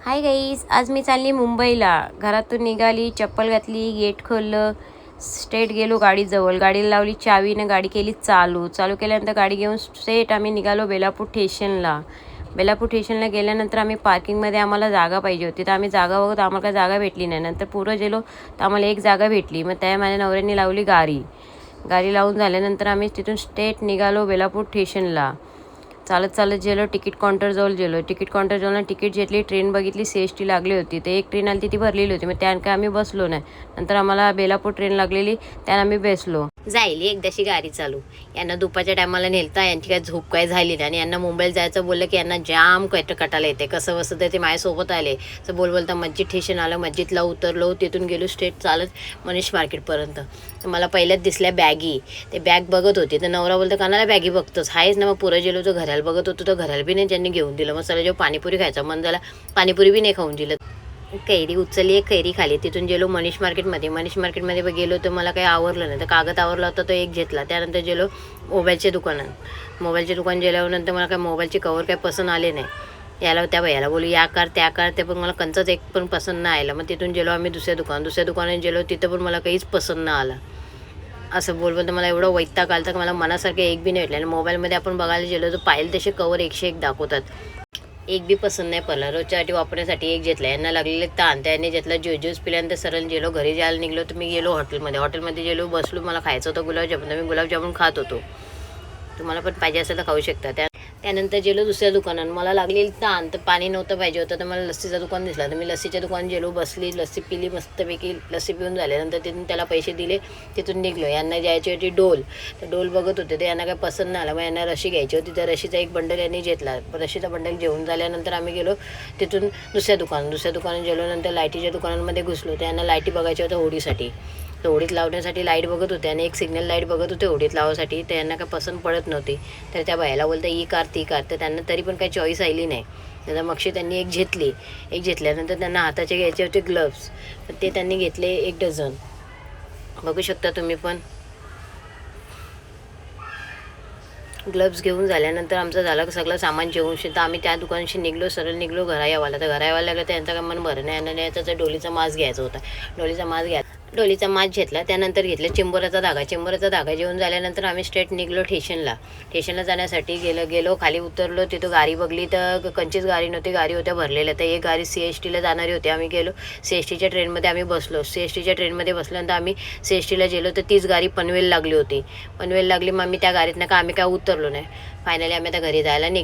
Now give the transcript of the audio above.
Hi guys, आज मी चालली मुंबईला. घरातून निघाली, चप्पल घातली, गेट खोललं, स्ट्रेट गेलो गाडीजवळ. गाडीला लावली चावीनं, गाडी केली चालू केल्यानंतर गाडी घेऊन स्ट्रेट आम्ही निघालो बेलापूर स्टेशनला. बेलापूर स्टेशनला गेल्यानंतर आम्ही पार्किंगमध्ये आम्हाला जागा पाहिजे होती, तर आम्ही जागा बघत आम्हाला काही जागा भेटली नाही. नंतर पुढं गेलो तर आम्हाला एक जागा भेटली. मग त्या माझ्या नवऱ्याने लावली गाडी लावून झाल्यानंतर आम्ही तिथून स्ट्रेट निघालो बेलापूर स्टेशनला. चालत गेलो, तिकीट काउंटरजवळ गेलो. तिकीट काउंटरजवळ तिकीट घेतली, ट्रेन बघितली, CST लागली होती. ते एक ट्रेन आली ती भरलेली होती, मग त्यानं काय आम्ही बसलो नाही. नंतर आम्हाला बेलापूर ट्रेन लागलेली, त्यानं आम्ही बसलो. जाईल एकदाशी गाडी चालू. यांना दुपारच्या टायमाला नेलता, यांची काय झोप काय झाली नाही आणि यांना मुंबईला जायचं बोललं की यांना जाम कटाला येते. कसं बसं तर ते माझ्यासोबत आले. तर बोलता मस्जिद स्टेशन आलं, मस्जिदला उतरलो, तिथून गेलो स्ट्रेट चालत मनीष मार्केटपर्यंत. तर मला पहिल्याच दिसल्या बॅगी. ते बॅग बघत होते, तर नवरा बोलतो कानाला बॅगी बघतोच आहेच ना. मग पुरं गेलो तर घराला बघत होतो, तर घराला बी नाही त्यांनी घेऊन दिलं. मग चला जेव्हा पाणीपुरी खायचा मन झाला, पाणीपुरी बी नाही खाऊन दिलं. कैरी उचलली, एक कैरी खाली. तिथून गेलो मनीष मार्केटमध्ये गेलो तर मला काही आवडलं नाही. तर कागद आवडला होता तो एक घेतला. त्यानंतर गेलो मोबाईलच्या दुकान गेल्यानंतर मला काय मोबाईलचे कवर काय पसंत आले नाही. याला त्या भैयाला बोलू या कार त्या कार, ते पण मला कंचाच एक पण पसंत नाही आला. मग तिथून गेलो आम्ही दुसऱ्या दुकानात गेलो, तिथं पण मला काहीच पसंत नाही आला. असं बोलबोल तर मला एवढं वैताग आलं तर मला मनासारखे एक बी नाही भेटले. आणि मोबाईलमध्ये आपण बघायला गेलो तर पाहिलं तसे कवर 101 दाखवतात, एक बी पसंत नाही पडला. रोजच्यासाठी वापरण्यासाठी एक घेतला. यांना लागलेले ताण, त्याने घेतला ज्यूस पिल्यानंतर सरळ गेलो घरी जायला निघलो. तर मी गेलो हॉटेलमध्ये गेलो, बसलो. मला खायचं होतं गुलाबजामुन, तर मी गुलाबजामुन खात होतो. तुम्हाला पण पाहिजे असेल तर खाऊ शकता. त्यानंतर गेलो दुसऱ्या दुकानात, मला लागलेली ताण, तर पाणी नव्हतं पाहिजे होतं. तर मला लस्सीचं दुकान दिसला, तर मी लस्सीच्या दुकान गेलो, बसली, लस्सी पिली मस्तपैकी. लस्सी पिऊन झाल्यानंतर तिथून त्याला पैसे दिले, तिथून निघलो. यांना जायची होती डोल, तर डोल बघत होते, तर यांना काही पसंत नाही आलं. मग यांना रशी घ्यायची होती, तर रशीचा एक बंडल यांनी घेतला. रशीचा बंडल घेऊन झाल्यानंतर आम्ही गेलो तिथून दुसऱ्या दुकानात गेलो. नंतर लाईटीच्या दुकानांमध्ये घुसलो. तर यांना लाईटी बघायच्या होत्या होडीसाठी, तर होडीत लावण्यासाठी लाईट बघत होते आणि एक सिग्नल लाईट बघत होते होडीत लावासाठी. तर यांना काय पसंत पडत नव्हती. तर त्या बायाला बोलतं ही कार ती कार, तर त्यांना तरी पण काही चॉईस आली नाही. तर मग त्यांनी एक घेतल्यानंतर त्यांना हाताचे घ्यायचे होते ग्लव्स, तर ते त्यांनी घेतले 1 डझन. बघू शकता तुम्ही पण. ग्लव्स घेऊन झाल्यानंतर आमचं झालं सगळं सामान जेवून तर आम्ही त्या दुकानाशी निघलो घरायावाला. तर घरायावाला लागलं, त्यांचं काय मन भरं नाही. आणि त्याचा डोलीचा मास्क घ्यायचा होता. डोलीचा मास्क घेतला. त्यानंतर घेतला चिंबोराचा धागा जेवून झाल्यानंतर आम्ही स्ट्रेट निघलो स्टेशनला जाण्यासाठी. गेलो खाली उतरलो. तिथं गाडी बघली तर कंचीच गाडी नव्हती, गाडी होत्या भरलेल्या. तर एक गाडी CSTला जाणारी होती. आम्ही गेलो CSTच्या ट्रेनमध्ये आम्ही बसलो. CSTच्या ट्रेनमध्ये बसल्यानंतर आम्ही CSTला गेलो, तर तीच गाडी पनवेल लागली. मग आम्ही त्या गाडीतनं का आम्ही काय उतरलो नाही. फायनली आम्ही आता घरी जायला